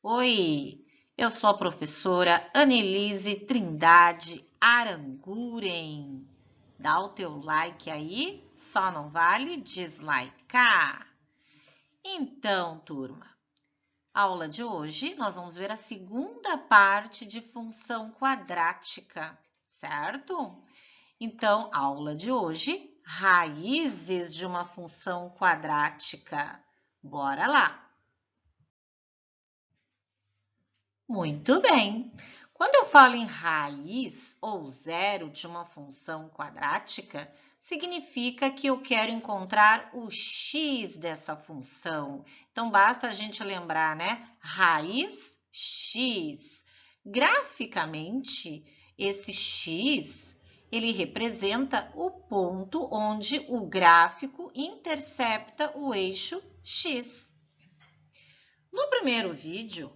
Oi, eu sou a professora Annelise Trindade Aranguren. Dá o teu like aí, só não vale dislikear. Então, turma, aula de hoje nós vamos ver a segunda parte de função quadrática, certo? Então, aula de hoje, raízes de uma função quadrática. Bora lá! Muito bem. Quando eu falo em raiz ou zero de uma função quadrática, significa que eu quero encontrar o x dessa função. Então, basta a gente lembrar, né? Raiz x. Graficamente, esse x, ele representa o ponto onde o gráfico intercepta o eixo x. No primeiro vídeo,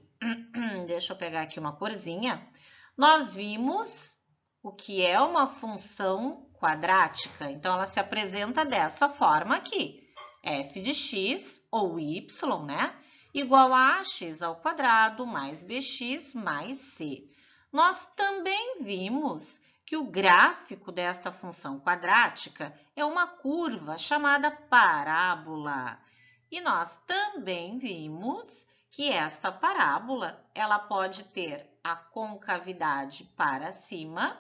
deixa eu pegar aqui uma corzinha, nós vimos o que é uma função quadrática. Então, ela se apresenta dessa forma aqui. F de x, ou y, né? Igual a ax ao quadrado mais bx mais c. Nós também vimos que o gráfico desta função quadrática é uma curva chamada parábola. E nós também vimos que esta parábola, ela pode ter a concavidade para cima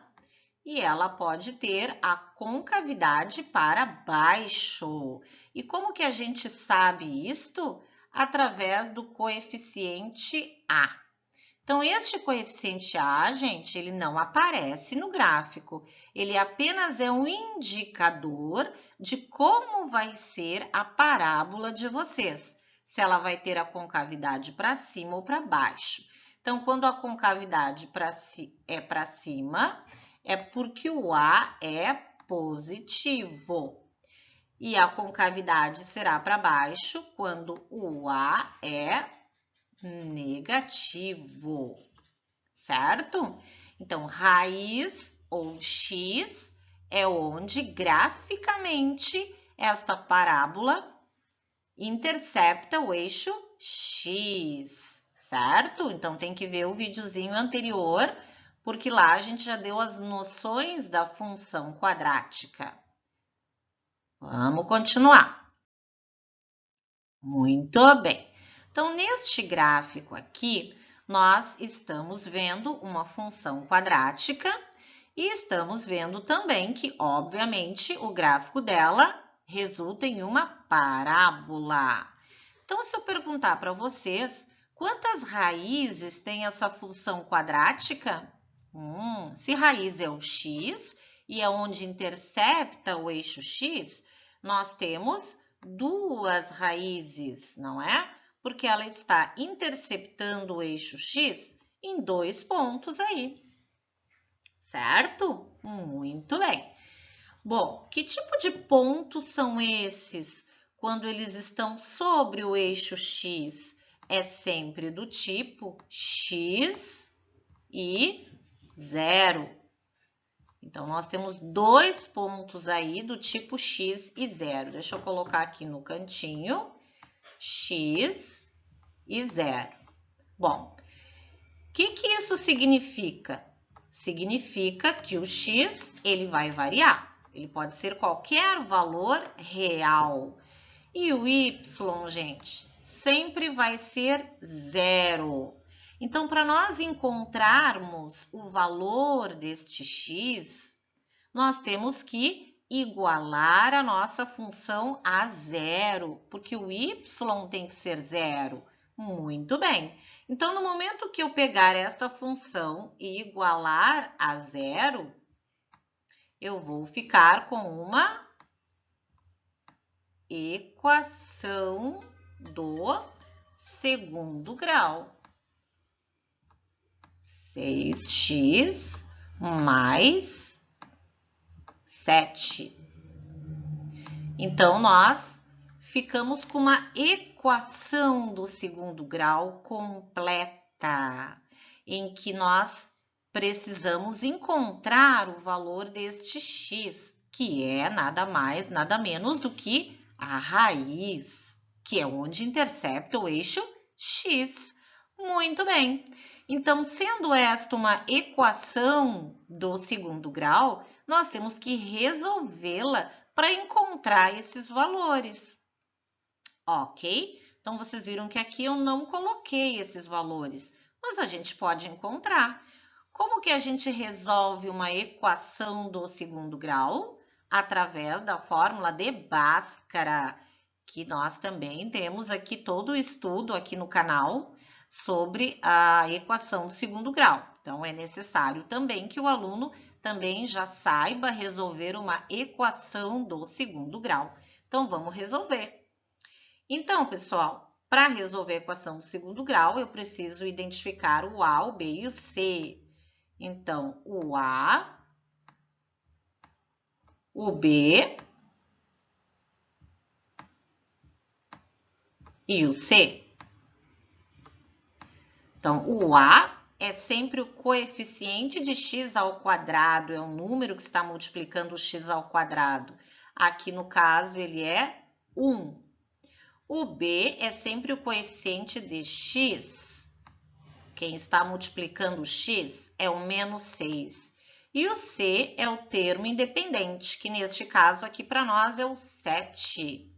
e ela pode ter a concavidade para baixo. E como que a gente sabe isto? Através do coeficiente A. Então, este coeficiente A, gente, ele não aparece no gráfico. Ele apenas é um indicador de como vai ser a parábola de vocês. Se ela vai ter a concavidade para cima ou para baixo. Então, quando a concavidade é para cima, é porque o A é positivo. E a concavidade será para baixo quando o A é negativo, certo? Então, raiz ou x é onde graficamente esta parábola intercepta o eixo x, certo? Então, tem que ver o videozinho anterior, porque lá a gente já deu as noções da função quadrática. Vamos continuar. Muito bem. Então, neste gráfico aqui, nós estamos vendo uma função quadrática e estamos vendo também que, obviamente, o gráfico dela resulta em uma parábola. Então, se eu perguntar para vocês, quantas raízes tem essa função quadrática? Se raiz é o x e é onde intercepta o eixo x, nós temos duas raízes, não é? Porque ela está interceptando o eixo x em dois pontos aí, certo? Muito bem. Bom, que tipo de pontos são esses quando eles estão sobre o eixo x? É sempre do tipo x e 0. Então, nós temos dois pontos aí do tipo x e 0. Deixa eu colocar aqui no cantinho, x e 0. Bom, o que isso significa? Significa que o x, ele vai variar. Ele pode ser qualquer valor real. E o y, gente, sempre vai ser 0. Então, para nós encontrarmos o valor deste x, nós temos que igualar a nossa função a 0, porque o y tem que ser 0. Muito bem. Então, no momento que eu pegar esta função e igualar a 0, eu vou ficar com uma equação do segundo grau. 6x mais 7. Então, nós ficamos com uma equação do segundo grau completa, em que nós precisamos encontrar o valor deste x, que é nada mais, nada menos do que a raiz, que é onde intercepta o eixo x. Muito bem. Então, sendo esta uma equação do segundo grau, nós temos que resolvê-la para encontrar esses valores. Ok? Então, vocês viram que aqui eu não coloquei esses valores, mas a gente pode encontrar. Como que a gente resolve uma equação do segundo grau? Através da fórmula de Bhaskara, que nós também temos aqui todo o estudo aqui no canal sobre a equação do segundo grau. Então, é necessário também que o aluno também já saiba resolver uma equação do segundo grau. Então, vamos resolver. Então, pessoal, para resolver a equação do segundo grau, eu preciso identificar o A, o B e o C. Então, o A, o B e o C. Então, o A é sempre o coeficiente de x ao quadrado, é o número que está multiplicando o x ao quadrado. Aqui, no caso, ele é 1. O B é sempre o coeficiente de x. Quem está multiplicando o x é o menos 6. E o C é o termo independente, que neste caso aqui para nós é o 7.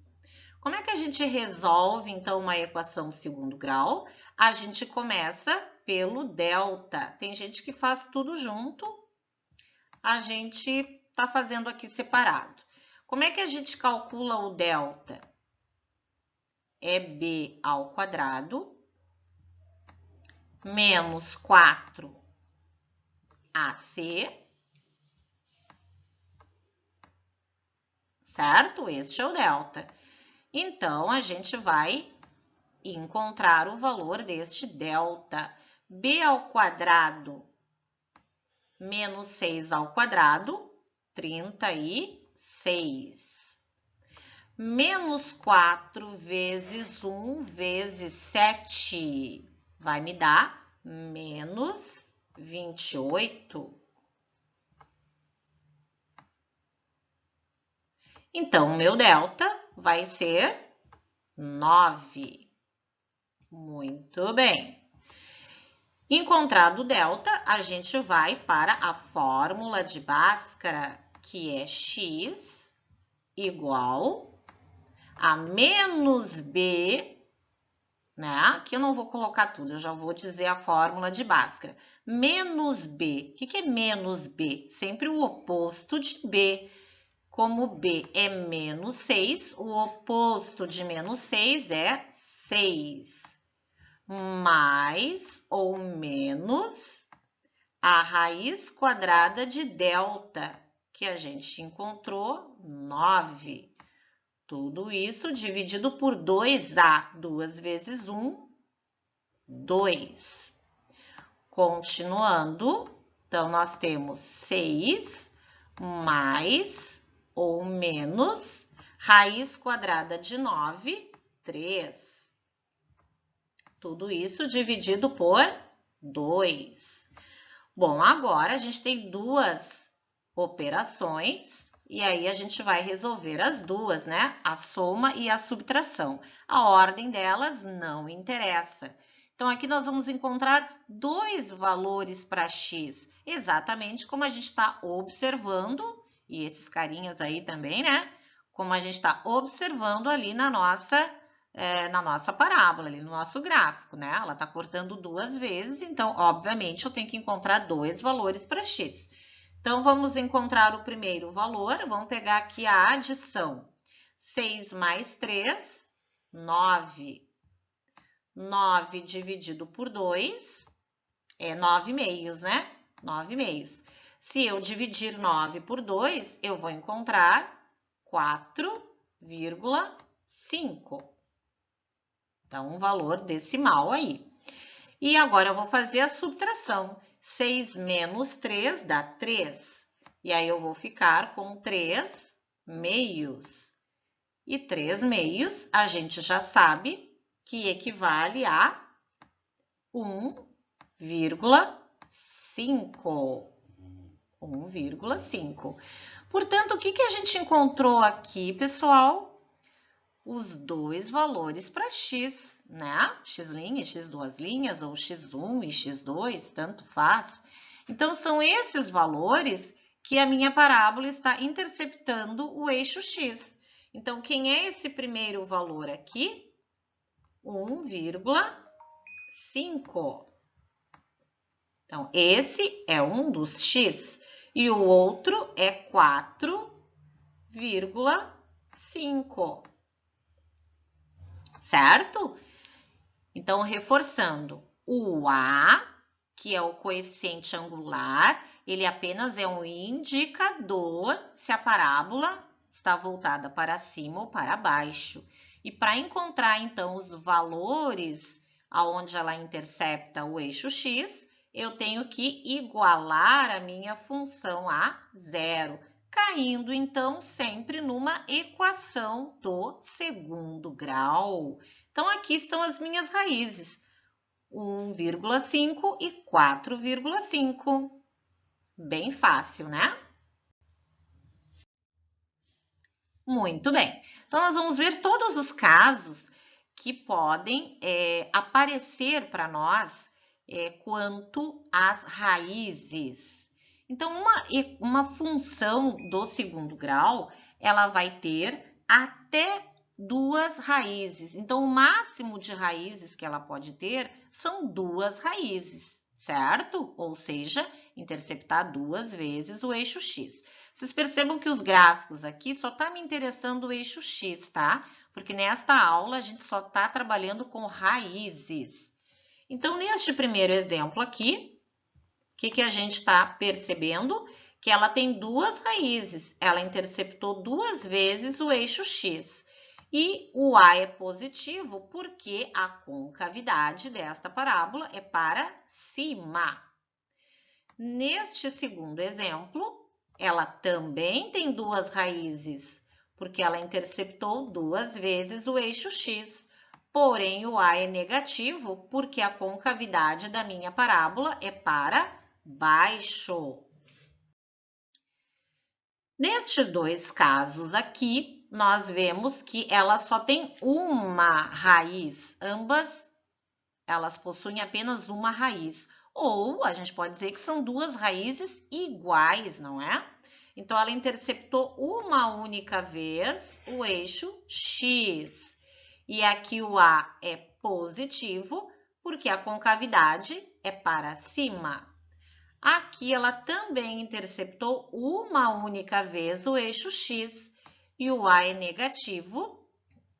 Como é que a gente resolve, então, uma equação do segundo grau? A gente começa pelo delta. Tem gente que faz tudo junto, a gente está fazendo aqui separado. Como é que a gente calcula o delta? É b ao quadrado menos 4ac, certo? Este é o delta. Então, a gente vai encontrar o valor deste delta. B ao quadrado menos 6 ao quadrado, 36. Menos 4 vezes 1 vezes 7 vai me dar menos 28. Então, o meu delta vai ser 9. Muito bem. Encontrado o delta, a gente vai para a fórmula de Bhaskara, que é x igual a menos b, né? Aqui eu não vou colocar tudo, eu já vou dizer a fórmula de Bhaskara. Menos b. O que é menos b? Sempre o oposto de b. Como b é menos 6, o oposto de menos 6 é 6. Mais ou menos a raiz quadrada de delta, que a gente encontrou, 9. Tudo isso dividido por 2a. 2 vezes 1, 2. Continuando, então, nós temos 6 mais ou menos raiz quadrada de 9, 3. Tudo isso dividido por 2. Bom, agora a gente tem duas operações e aí a gente vai resolver as duas, né? A soma e a subtração. A ordem delas não interessa. Então, aqui nós vamos encontrar dois valores para x, exatamente como a gente está observando, e esses carinhas aí também, né? Como a gente está observando ali na nossa parábola, ali no nosso gráfico, né? Ela está cortando duas vezes, então, obviamente, eu tenho que encontrar dois valores para x. Então, vamos encontrar o primeiro valor, vamos pegar aqui a adição. 6 mais 3, 9. 9 dividido por 2 é 9 meios, né? 9 meios. Se eu dividir 9 por 2, eu vou encontrar 4,5. Então, um valor decimal aí. E agora eu vou fazer a subtração. 6 menos 3 dá 3. E aí eu vou ficar com 3 meios. E 3 meios a gente já sabe que equivale a 1,5. 1,5. Portanto, o que a gente encontrou aqui, pessoal? Os dois valores para x. né? X' e x duas linhas, ou x1 e x2, tanto faz. Então, são esses valores que a minha parábola está interceptando o eixo x. Então, quem é esse primeiro valor aqui? 1,5. Então, esse é um dos x e o outro é 4,5. Certo? Então, reforçando, o A, que é o coeficiente angular, ele apenas é um indicador se a parábola está voltada para cima ou para baixo. E para encontrar, então, os valores aonde ela intercepta o eixo x, eu tenho que igualar a minha função a zero, caindo, então, sempre numa equação do segundo grau. Então, aqui estão as minhas raízes, 1,5 e 4,5. Bem fácil, né? Muito bem. Então, nós vamos ver todos os casos que podem aparecer para nós quanto às raízes. Então, uma função do segundo grau, ela vai ter até duas raízes. Então, o máximo de raízes que ela pode ter são duas raízes, certo? Ou seja, interceptar duas vezes o eixo x. Vocês percebam que os gráficos aqui só está me interessando o eixo x, tá? Porque nesta aula a gente só está trabalhando com raízes. Então, neste primeiro exemplo aqui, o que a gente está percebendo? Que ela tem duas raízes. Ela interceptou duas vezes o eixo x. E o A é positivo porque a concavidade desta parábola é para cima. Neste segundo exemplo, ela também tem duas raízes, porque ela interceptou duas vezes o eixo x. Porém, o A é negativo, porque a concavidade da minha parábola é para baixo. Nestes dois casos aqui, nós vemos que ela só tem uma raiz. Ambas, elas possuem apenas uma raiz. Ou a gente pode dizer que são duas raízes iguais, não é? Então, ela interceptou uma única vez o eixo x. E aqui o A é positivo, porque a concavidade é para cima. Aqui ela também interceptou uma única vez o eixo x. E o A é negativo,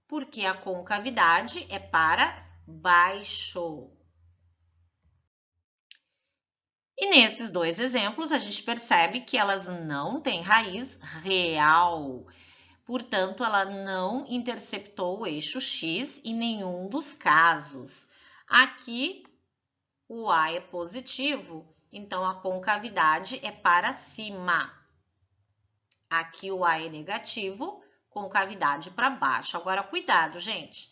porque a concavidade é para baixo. E nesses dois exemplos, a gente percebe que elas não têm raiz real. Portanto, ela não interceptou o eixo x em nenhum dos casos. Aqui, o A é positivo, então a concavidade é para cima. Aqui, o A é negativo, concavidade para baixo. Agora, cuidado, gente.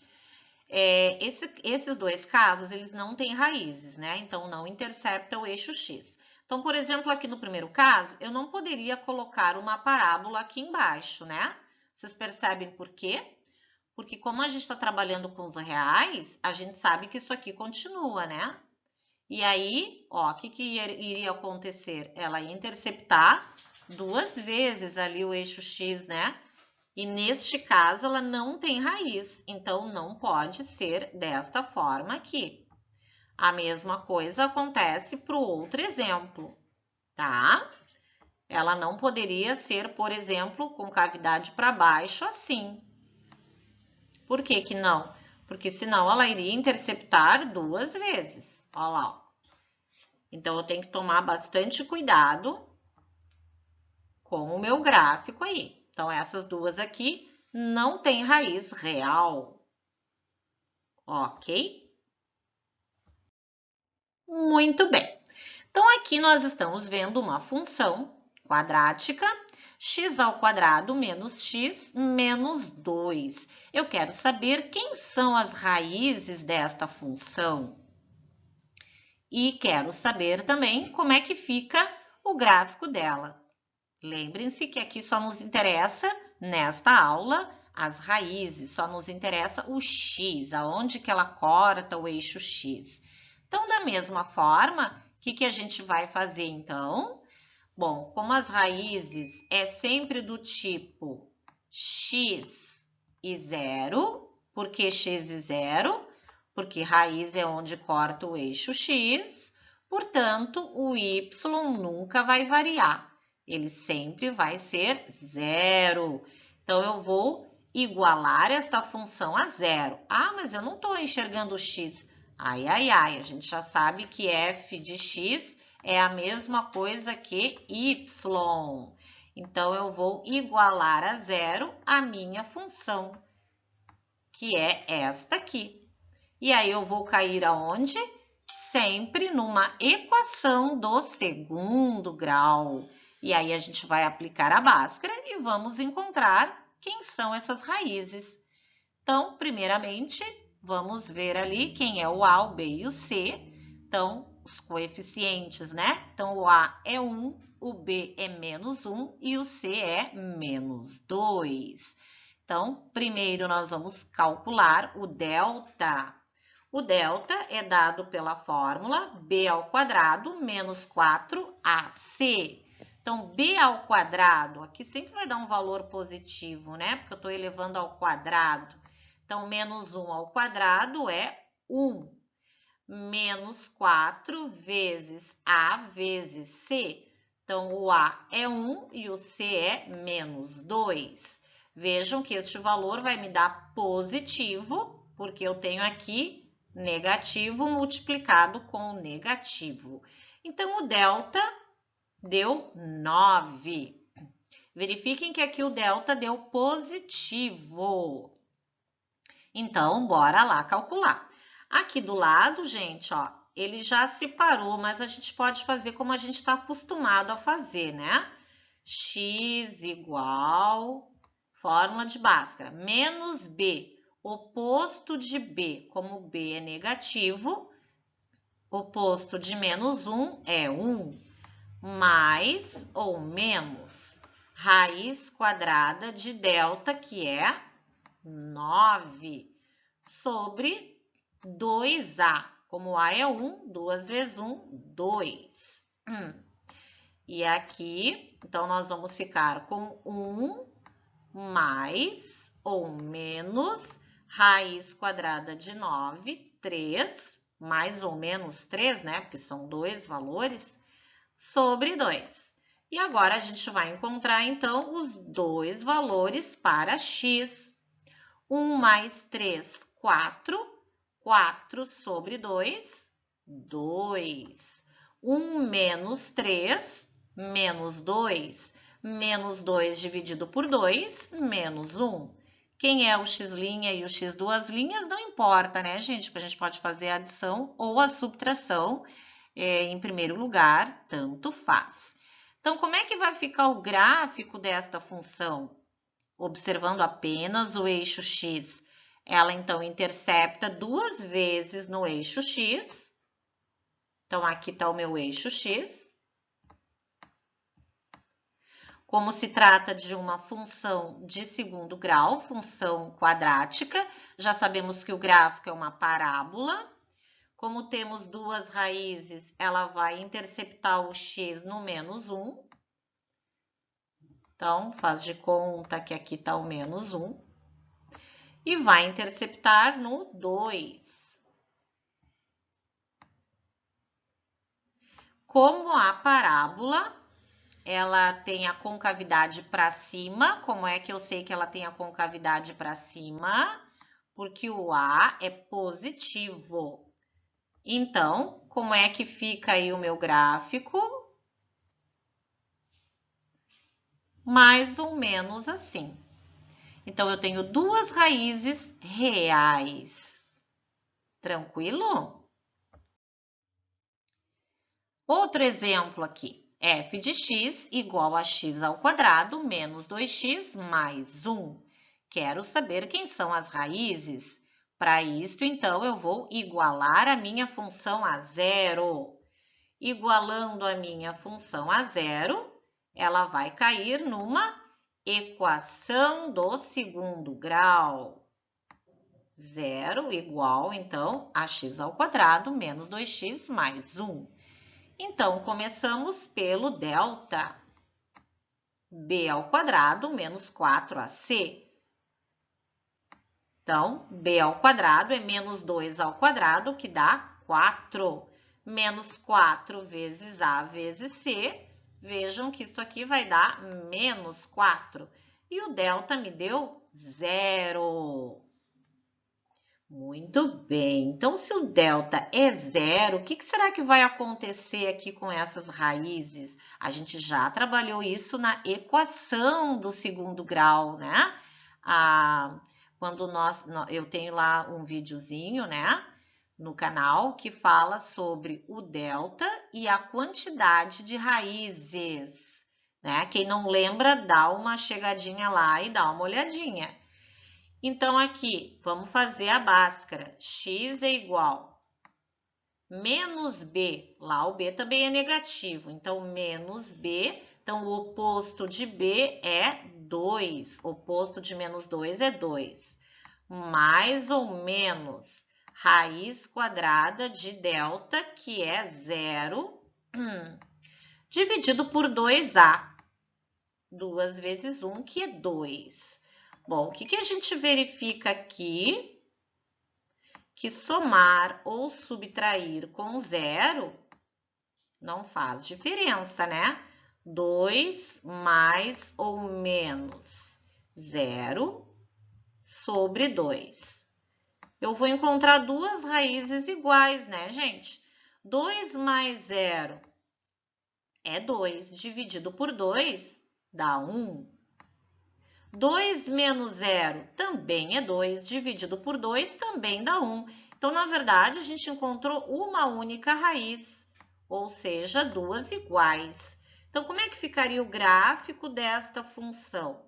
Esses dois casos, eles não têm raízes, né? Então, não intercepta o eixo x. Então, por exemplo, aqui no primeiro caso, eu não poderia colocar uma parábola aqui embaixo, né? Vocês percebem por quê? Porque como a gente está trabalhando com os reais, a gente sabe que isso aqui continua, né? E aí, ó, o que iria acontecer? Ela ia interceptar duas vezes ali o eixo x, né? E neste caso, ela não tem raiz, então não pode ser desta forma aqui. A mesma coisa acontece para o outro exemplo, tá? Ela não poderia ser, por exemplo, com cavidade para baixo assim. Por que que não? Porque senão ela iria interceptar duas vezes. Olha lá. Ó. Então, eu tenho que tomar bastante cuidado com o meu gráfico aí. Então, essas duas aqui não têm raiz real. Ok? Muito bem. Então, aqui nós estamos vendo uma função quadrática, x² menos x menos 2. Eu quero saber quem são as raízes desta função. E quero saber também como é que fica o gráfico dela. Lembrem-se que aqui só nos interessa, nesta aula, as raízes, só nos interessa o x, aonde que ela corta o eixo x. Então, da mesma forma, o que a gente vai fazer então? Bom, como as raízes é sempre do tipo x e 0, por que x e 0? Porque raiz é onde corta o eixo x, portanto, o y nunca vai variar. Ele sempre vai ser 0. Então, eu vou igualar esta função a 0. Ah, mas eu não estou enxergando o x. Ai, ai, ai, a gente já sabe que f de x é a mesma coisa que y. Então, eu vou igualar a 0 a minha função, que é esta aqui. E aí, eu vou cair aonde? Sempre numa equação do segundo grau. E aí, a gente vai aplicar a Bhaskara e vamos encontrar quem são essas raízes. Então, primeiramente, vamos ver ali quem é o A, o B e o C. Então, os coeficientes, né? Então, o A é 1, o B é menos 1 e o C é menos 2. Então, primeiro nós vamos calcular o delta. O delta é dado pela fórmula b ao quadrado menos 4ac. Então, b ao quadrado, aqui sempre vai dar um valor positivo, né? Porque eu estou elevando ao quadrado. Então, menos 1 ao quadrado é 1. Menos 4 vezes a vezes c. Então, o a é 1 e o c é menos 2. Vejam que este valor vai me dar positivo, porque eu tenho aqui negativo multiplicado com negativo. Então, o delta deu 9. Verifiquem que aqui o delta deu positivo. Então, bora lá calcular. Aqui do lado, gente, ó, ele já separou, mas a gente pode fazer como a gente está acostumado a fazer, né? X igual, fórmula de Bhaskara, menos B. Oposto de B, como B é negativo, oposto de menos 1 é 1, mais ou menos raiz quadrada de delta, que é 9, sobre 2A. Como A é 1, 2 vezes 1, 2. E aqui, então, nós vamos ficar com 1 mais ou menos raiz quadrada de 9, 3, mais ou menos 3, né? Porque são dois valores, sobre 2. E agora, a gente vai encontrar, então, os dois valores para x. 1 mais 3, 4. 4 sobre 2, 2. 1 menos 3, menos 2. Menos 2 dividido por 2, menos 1. Quem é o x' e o x duas linhas, não importa, né, gente? Porque a gente pode fazer a adição ou a subtração em primeiro lugar, tanto faz. Então, como é que vai ficar o gráfico desta função? Observando apenas o eixo x, ela, então, intercepta duas vezes no eixo x. Então, aqui está o meu eixo x. Como se trata de uma função de segundo grau, função quadrática, já sabemos que o gráfico é uma parábola. Como temos duas raízes, ela vai interceptar o x no menos 1. Então, faz de conta que aqui está o menos 1. E vai interceptar no 2. Como a parábola ela tem a concavidade para cima. Como é que eu sei que ela tem a concavidade para cima? Porque o A é positivo. Então, como é que fica aí o meu gráfico? Mais ou menos assim. Então, eu tenho duas raízes reais. Tranquilo? Outro exemplo aqui. F de x igual a x ao quadrado menos 2x mais 1. Quero saber quem são as raízes. Para isto, então, eu vou igualar a minha função a zero. Igualando a minha função a zero, ela vai cair numa equação do segundo grau. 0 igual, então, a x ao quadrado menos 2x mais 1. Então, começamos pelo delta. B ao quadrado menos 4ac. Então, b ao quadrado é menos 2 ao quadrado, que dá 4. Menos 4 vezes a vezes c. Vejam que isso aqui vai dar menos 4. E o delta me deu 0. Muito bem. Então, se o delta é 0, o que será que vai acontecer aqui com essas raízes? A gente já trabalhou isso na equação do segundo grau, né? Quando eu tenho lá um videozinho, né, no canal que fala sobre o delta e a quantidade de raízes, né? Quem não lembra, dá uma chegadinha lá e dá uma olhadinha. Então, aqui, vamos fazer a Bhaskara. X é igual menos b. Lá o b também é negativo, então menos b. Então, o oposto de b é 2. O oposto de menos 2 é 2. Mais ou menos raiz quadrada de delta, que é 0, dividido por 2a. 2 vezes 1, que é 2. Bom, o que a gente verifica aqui? Que somar ou subtrair com 0 não faz diferença, né? 2 mais ou menos 0 sobre 2. Eu vou encontrar duas raízes iguais, né, gente? 2 mais 0 é 2, dividido por 2 dá 1. 2 menos 0 também é 2, dividido por 2 também dá 1. Então, na verdade, a gente encontrou uma única raiz, ou seja, duas iguais. Então, como é que ficaria o gráfico desta função?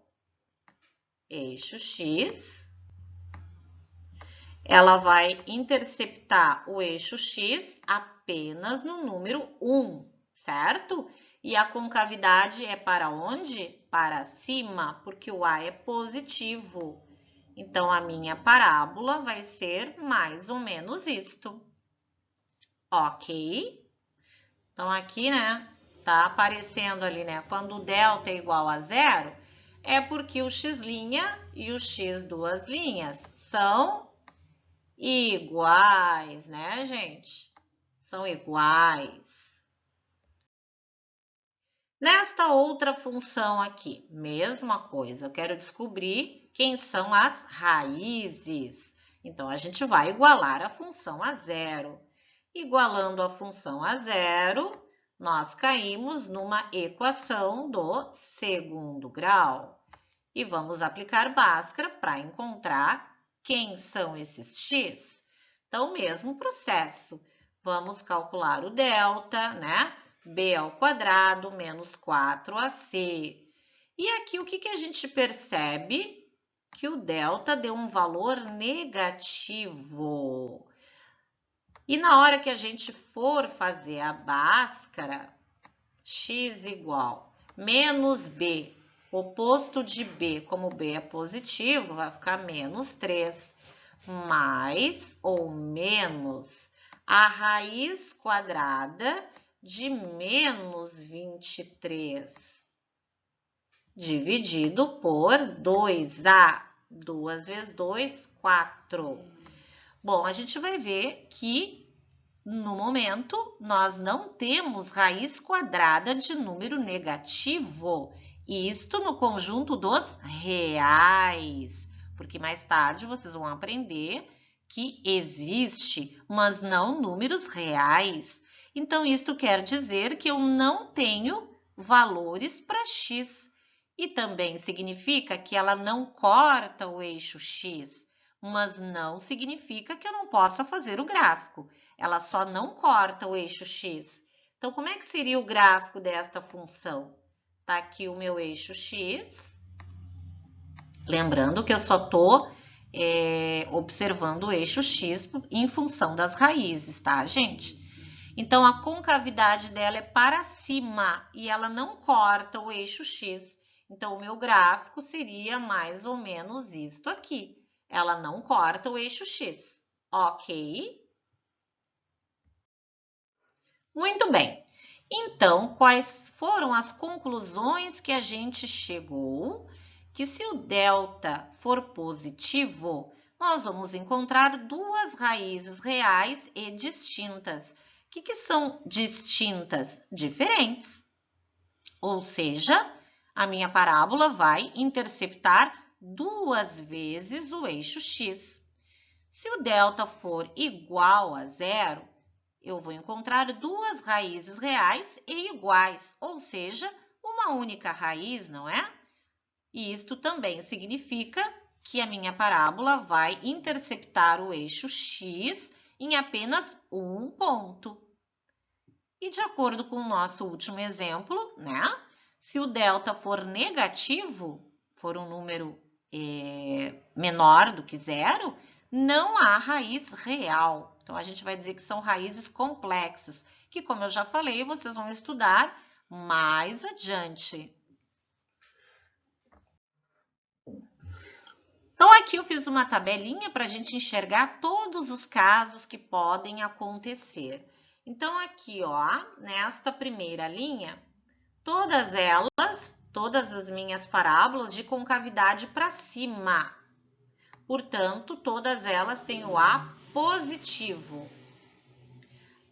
Eixo x, ela vai interceptar o eixo x apenas no número 1, certo? E a concavidade é para onde? Para cima, porque o A é positivo. Então, a minha parábola vai ser mais ou menos isto. Ok? Então, aqui, né, tá aparecendo ali, né, quando o delta é igual a 0, é porque o x' e o x duas linhas são iguais, né, gente? São iguais. Nesta outra função aqui, mesma coisa, eu quero descobrir quem são as raízes. Então, a gente vai igualar a função a 0. Igualando a função a 0, nós caímos numa equação do segundo grau. E vamos aplicar Bhaskara para encontrar quem são esses x. Então, mesmo processo. Vamos calcular o delta, né? B ao quadrado menos 4ac. E aqui o que a gente percebe? Que o delta deu um valor negativo. E na hora que a gente for fazer a Bhaskara, x igual menos b, oposto de b, como b é positivo, vai ficar menos 3, mais ou menos a raiz quadrada de menos 23, dividido por 2a. 2 vezes 2, 4. Bom, a gente vai ver que, no momento, nós não temos raiz quadrada de número negativo. Isto no conjunto dos reais, porque mais tarde vocês vão aprender que existe, mas não números reais. Então, isto quer dizer que eu não tenho valores para x. E também significa que ela não corta o eixo x, mas não significa que eu não possa fazer o gráfico. Ela só não corta o eixo x. Então, como é que seria o gráfico desta função? Está aqui o meu eixo x. Lembrando que eu só estou observando o eixo x em função das raízes, tá, gente? Então, a concavidade dela é para cima e ela não corta o eixo x. Então, o meu gráfico seria mais ou menos isto aqui. Ela não corta o eixo X, ok? Muito bem. Então, quais foram as conclusões que a gente chegou? Que se o delta for positivo, nós vamos encontrar duas raízes reais e distintas. O que são distintas? Diferentes. Ou seja, a minha parábola vai interceptar duas vezes o eixo X. Se o delta for igual a zero, eu vou encontrar duas raízes reais e iguais, ou seja, uma única raiz, não é? E isto também significa que a minha parábola vai interceptar o eixo X em apenas um ponto. E de acordo com o nosso último exemplo, né? Se o delta for negativo, for um número menor do que zero, não há raiz real. Então, a gente vai dizer que são raízes complexas, que, como eu já falei, vocês vão estudar mais adiante. Então, aqui eu fiz uma tabelinha para a gente enxergar todos os casos que podem acontecer. Então, aqui, ó, nesta primeira linha, todas as minhas parábolas de concavidade para cima. Portanto, todas elas têm o A positivo.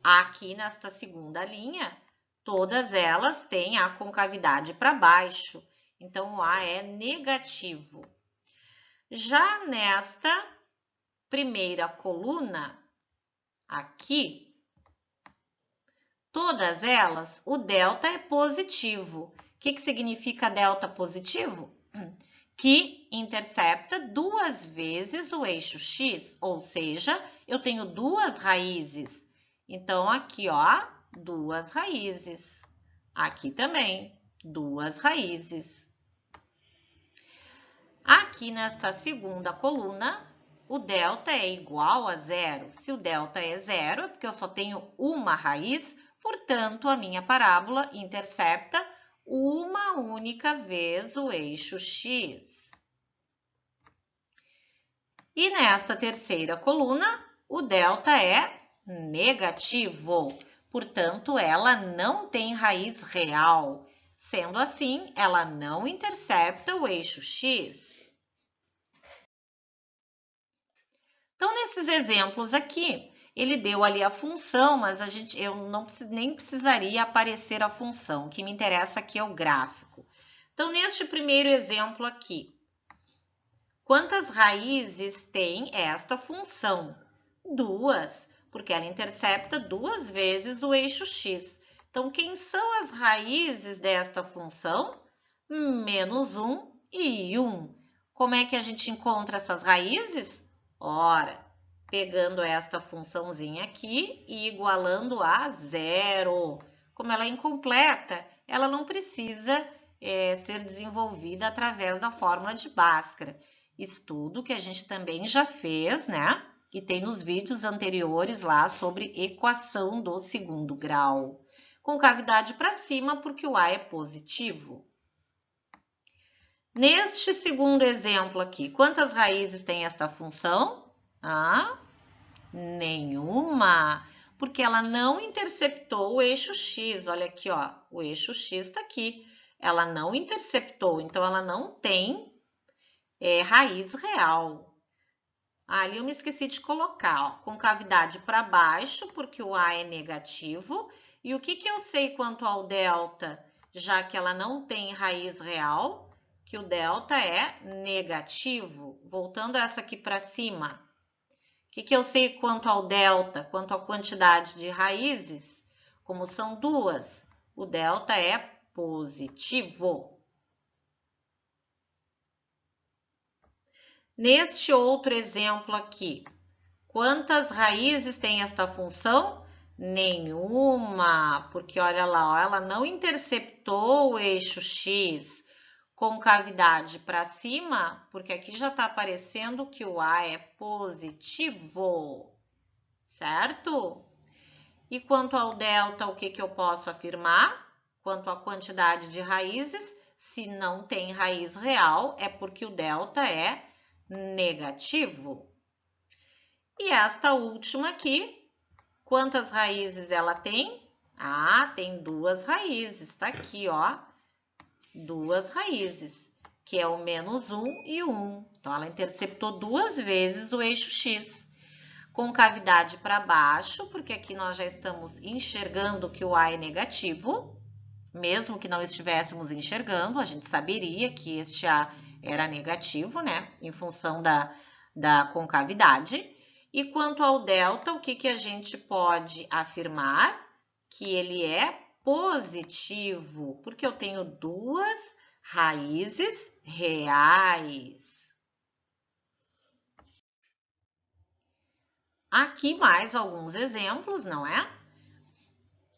Aqui nesta segunda linha, todas elas têm a concavidade para baixo. Então, o A é negativo. Já nesta primeira coluna, aqui, todas elas, o delta é positivo. O que significa delta positivo? Que intercepta duas vezes o eixo X, ou seja, eu tenho duas raízes. Então, aqui, ó, duas raízes. Aqui também, duas raízes. Aqui nesta segunda coluna, o delta é igual a zero. Se o delta é zero, é porque eu só tenho uma raiz, portanto, a minha parábola intercepta uma única vez o eixo X. E nesta terceira coluna, o delta é negativo, portanto, ela não tem raiz real. Sendo assim, ela não intercepta o eixo X. Então, nesses exemplos aqui, ele deu ali a função, mas eu nem precisaria aparecer a função. O que me interessa aqui é o gráfico. Então, neste primeiro exemplo aqui, quantas raízes tem esta função? Duas, porque ela intercepta duas vezes o eixo X. Então, quem são as raízes desta função? Menos 1 e 1. Como é que a gente encontra essas raízes? Ora, pegando esta funçãozinha aqui e igualando a zero. Como ela é incompleta, ela não precisa ser desenvolvida através da fórmula de Bhaskara. Estudo que a gente também já fez, né? E tem nos vídeos anteriores lá sobre equação do segundo grau. Concavidade para cima, porque o A é positivo. Neste segundo exemplo aqui, quantas raízes tem esta função? Nenhuma, porque ela não interceptou o eixo X. Olha aqui, ó, o eixo X está aqui. Ela não interceptou, então ela não tem raiz real. Ali eu me esqueci de colocar, ó, concavidade para baixo, porque o A é negativo. E o que eu sei quanto ao delta, já que ela não tem raiz real? Que o delta é negativo. Voltando essa aqui para cima. O que eu sei quanto ao delta, quanto à quantidade de raízes? Como são duas, o delta é positivo. Neste outro exemplo aqui, quantas raízes tem esta função? Nenhuma, porque olha lá, ó, ela não interceptou o eixo X. Concavidade para cima, porque aqui já está aparecendo que o A é positivo, certo? E quanto ao delta, o que eu posso afirmar? Quanto à quantidade de raízes, Se não tem raiz real, é porque o delta é negativo. E esta última aqui, quantas raízes ela tem? Ah, tem duas raízes, tá aqui, ó, duas raízes, que é o -1 e o 1. Então, ela interceptou duas vezes o eixo X. Concavidade para baixo, porque aqui nós já estamos enxergando que o A é negativo. Mesmo que não estivéssemos enxergando, a gente saberia que este A era negativo, né? Em função da concavidade. E quanto ao delta, o que a gente pode afirmar? Que ele é positivo, porque eu tenho duas raízes reais. Aqui mais alguns exemplos, não é?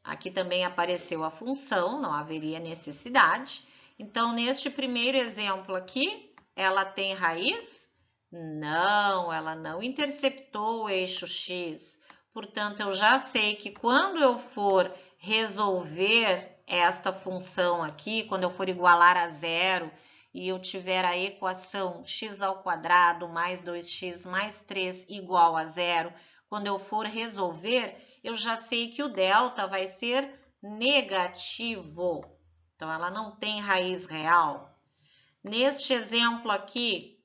Aqui também apareceu a função, não haveria necessidade. Então, neste primeiro exemplo aqui, ela tem raiz? Não, ela não interceptou o eixo X. Portanto, eu já sei que quando eu for resolver esta função aqui, quando eu for igualar a zero e eu tiver a equação x² mais 2x mais 3 igual a zero, quando eu for resolver, eu já sei que o delta vai ser negativo. Então, ela não tem raiz real. Neste exemplo aqui,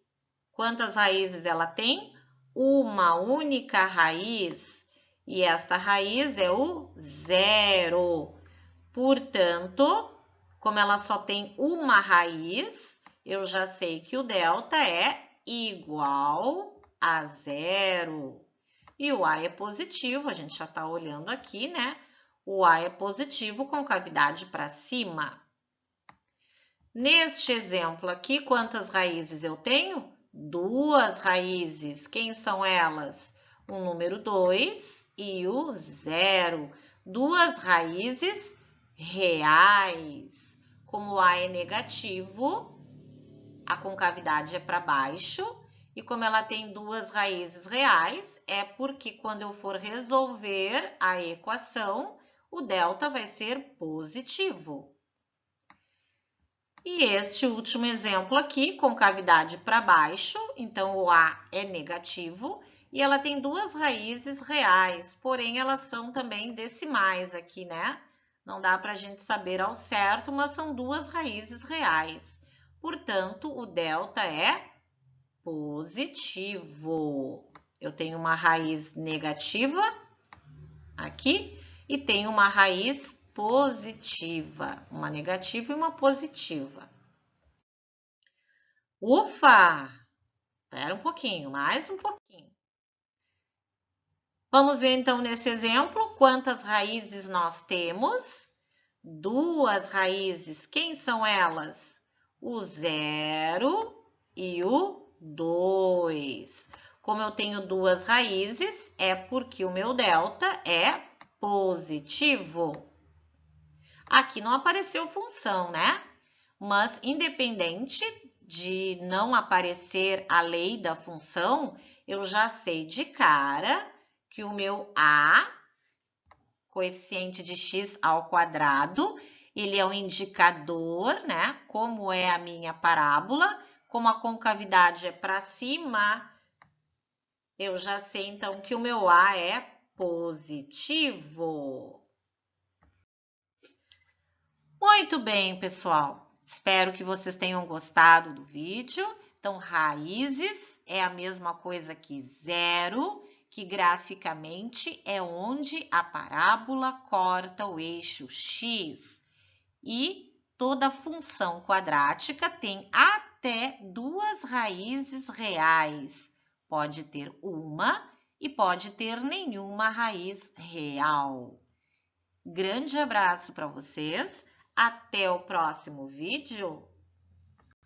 quantas raízes ela tem? Uma única raiz. E esta raiz é o zero. Portanto, como ela só tem uma raiz, eu já sei que o delta é igual a zero. E o A é positivo, a gente já está olhando aqui, né? O A é positivo com cavidade para cima. Neste exemplo aqui, quantas raízes eu tenho? Duas raízes. Quem são elas? O número 2 e o 0. Duas raízes reais. Como o A é negativo, a concavidade é para baixo. E como ela tem duas raízes reais, é porque quando eu for resolver a equação, o delta vai ser positivo. E este último exemplo aqui, concavidade para baixo, então o A é negativo, e ela tem duas raízes reais, porém elas são também decimais aqui, né? Não dá para a gente saber ao certo, mas são duas raízes reais. Portanto, o delta é positivo. Eu tenho uma raiz negativa aqui e tenho uma raiz positiva, uma negativa e uma positiva. Ufa! Espera um pouquinho, mais um pouquinho. Vamos ver então nesse exemplo quantas raízes nós temos. Duas raízes, quem são elas? O 0 e o 2. Como eu tenho duas raízes, é porque o meu delta é positivo. Aqui não apareceu função, né? Mas independente de não aparecer a lei da função, eu já sei de cara que o meu A, coeficiente de x ao quadrado, ele é um indicador, né? Como é a minha parábola, como a concavidade é para cima, eu já sei então que o meu A é positivo. Muito bem, pessoal. Espero que vocês tenham gostado do vídeo. Então, raízes é a mesma coisa que zero, que graficamente é onde a parábola corta o eixo x. E toda função quadrática tem até duas raízes reais. Pode ter uma e pode ter nenhuma raiz real. Grande abraço para vocês. Até o próximo vídeo.